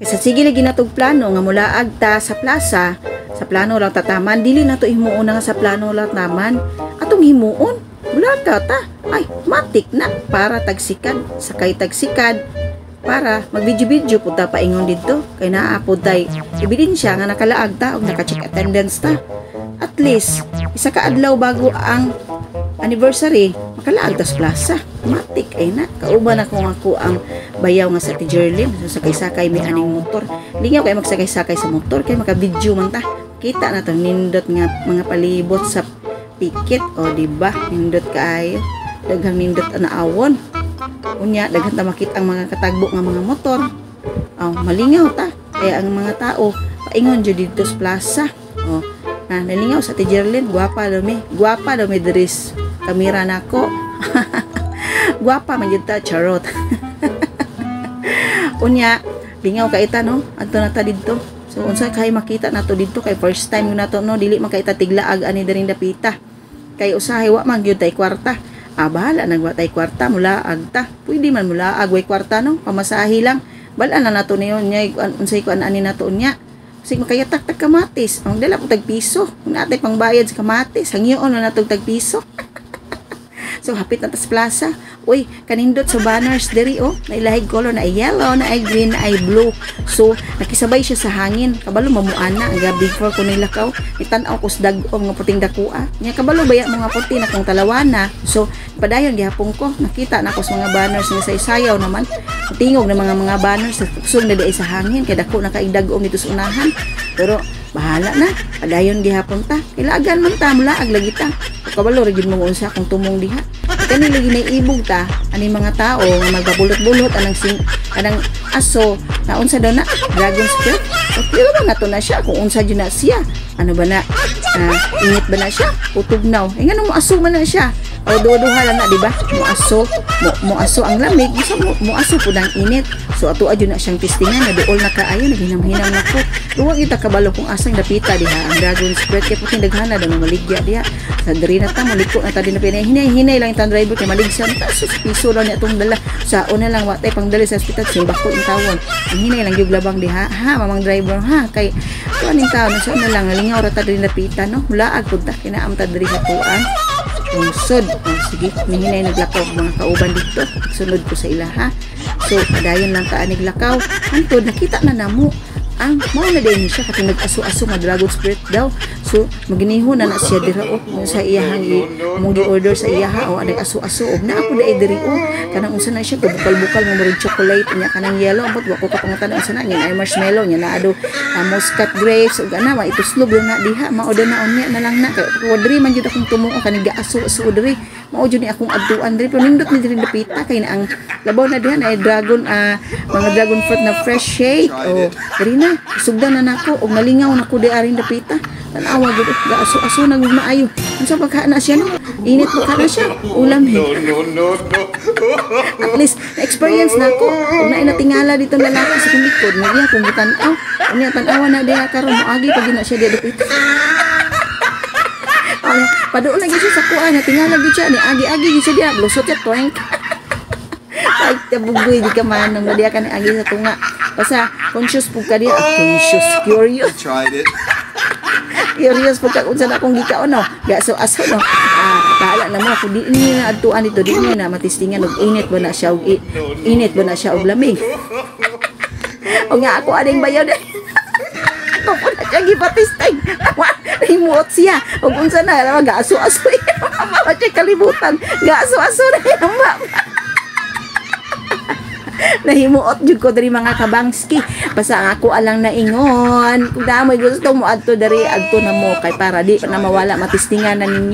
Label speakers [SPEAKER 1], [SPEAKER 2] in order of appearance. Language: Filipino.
[SPEAKER 1] Kaysa sige lagi natog plano nga mula agta sa plaza, sa plano lang tataman, dili na to himuon na nga sa plano lang taman. Atong himuon, mula ka ta, ay matik na para tagsikan, sakay tagsikan, para mag-video-video po ta paingon dito, kay naapod tay ebidensya nga nakalaag ta o naka-check attendance ta. At least, isa ka adlaw bago ang anniversary, makalaag ta sa plaza. Matik ay na, kauban ako ang bayaw nga sa Tijerlin, so sakay-sakay may aning motor. Lingaw kay magsakay-sakay sa motor, kay maka-video man ta. Kita na to nindot nga mga palibot sa ticket, o diba, nindot kaayo, daghang nindot na awon. Unya, daghan ta makita ang mga katagbo nga mga motor. Malingaw ta, kaya ang mga tao paingon jud dito sa plaza. Nalingaw sa Tijerlin, guwapa daw mi dres kamera nako. Guwapa man jud ta, charot. Unya, lingaw ka ita no, adto na ta didto. So unsa kay makita nato didto, kay first time nato no, dili man kay ta tiglaag ani diring dapita. Kay usahay wa man gyud tay kwarta. Bahala nagwa tay kwarta, mulaag ta. Pwede man mulaag way kwarta no, pamasahi lang. Balaan na nato niyon nya unsay kuan ani nato nya. Sig makayatak tag kamatis. Ang dala po tag piso. Kung natay pangbayad sa kamatis, hangyoon na natog tag piso. So hapit na tas plaza. Uy, kanindot sa banners diri na ilahig color na yellow, na ay green, na ay blue. So nakisabay siya sa hangin. Kabalo mamuana ang gabi before ko nilakaw. Itan-aw ko sa dagom nga puting dakua. Nya kabalo baya mga puti na kung talawana. So padayon gihapon ko, nakita na ko sa mga banners nga sa isayaw naman. Tingog na mga banners sa kusog na diay sa hangin kay dako na kaigdagom dito sa unahan. Pero bahala na, padayon gihapon ta. Kailagan man ta, mulaag lagi ta. Kabalo ra gyud mo unsa kung tumong diha. Kani lagi na ibog ta ani mga tao nga magpabulot-bulot anang aso na unsa daw na dragon skirt. Okay ba na to na siya kung unsa jud na siya. Ano ba na? Init ba na siya? Utugnaw. Ngano mo aso man na siya? O duha-duha lang na, di ba? Mo aso ang lamig, mo aso pud ang init. So ato adyo na siyang testingan na duol na kaayo, naghinam-hinam na ko. Luwag ita kabalo kung asang dapita diha ang dragon spread kay puting daghana daw maligya diha. Sa diri na ta maliko na ta din na hinay lang itang driver kay maligsan ta sus piso lang ni atong dala. Sa una lang watay pangdali sa ospital simbako in tawon. Ang hinay lang gyud labang diha. Ha, mamang driver ha kay kuan in tawon sa una lang lingaw ra ta din napita no. Mulaag pud ta kinaam ta diri sa tuan. Tungsod. Sige, mihinay naglakaw mga kauban dito. Sunod ko sa ilaha. So, padayon lang ka aniglakaw. Antod, nakita na namo ang mao na din siya katong nag-aso-aso nga dragon spirit daw. So maginihon na siya dira sa iyahang mong gi-order sa iyaha o aday aso-aso og naa po dai diri kanang unsa na siya bukal-bukal nga murag chocolate nya kanang yellow ambot wa ko kapangutan unsa na nya ay marshmallow nya naa do muscat grapes ug ana wa ituslob na diha mao na unya na lang na kay diri man jud akong tumuo kaning ga-aso-aso diri mao jud ni akong adtuan diri pero nindot ni diri dapita kay na ang labaw na diha ay dragon mga dragon fruit na fresh shake o diri na sugdan na nako og nalingaw nako di aring dapita tanawa gud ga-aso-aso na gud maayo unsa pagka na siya no init pa kana siya ulam no at least experience nako ug na tingala dito lalaki sa likod nga diha kung tan-aw unya tan-awa na diha karon moagi pag na siya di dapita paduol lagi siya sa kuan na tingala gid siya ni agi-agi gid siya diha lusot siya twank ay tabugoy di ka manong na diha ka ni agi sa tunga basta conscious po ka diha conscious curious curious po ka unsa na akong gikaon no gaso-aso no bahala na mo ako di ni na adtuan dito di ni na matistingan og init ba na siya og lamig o nga ako ading bayaw de ako po na siya gipatisting himuot siya og unsa na gaso-aso mama siya kalibutan gaso-aso na yung mama nahimuot jud ko diri mga kabangski basta ako alang naingon kung daamoy gusto mo adto diri adto na mo kay para di na mawala matistingan na ninyo.